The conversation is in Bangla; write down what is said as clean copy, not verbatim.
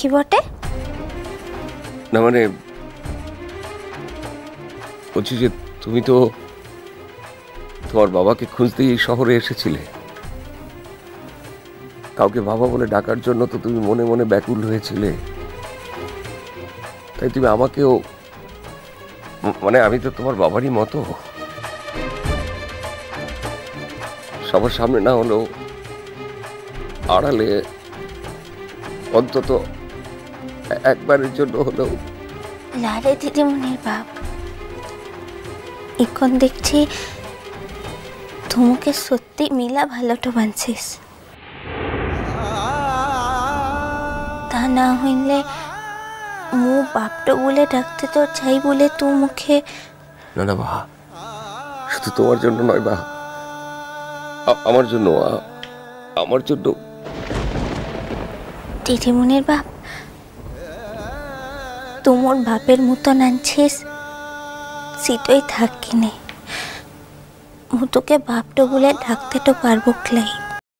কি বটে? না মানে বলছি যে তুমি তো তোমার বাবাকে খুঁজতেই এই শহরে এসেছিলে। কাউকে বাবা বলে ডাকার জন্য তো তুমি মনে মনে ব্যাকুল হয়েছিলে, তাই তুমি আমাকেও, মানে আমি তো তোমার বাবারই মতো, সবার সামনে না হলেও আড়ালে অন্তত একবারের জন্য হলেও। লারে দিদিমণির বাপ, এখন দেখছি তোমাকে সত্যি মিলা ভালোটা বানছিস। তা না হইলে মু বাপটা বলে ডাকতে তো চাই বলে তু মুখে। না না বা, শুধু তোমার জন্য নয় বা, আমার জন্য, আমার জন্য। দিদিমণির বাপ, তোমার বাপের মতন আনছিস সেটাই থাক কিনে, মু তোকে বাপটা বলে ডাকতে তো পারবো ক্লাই।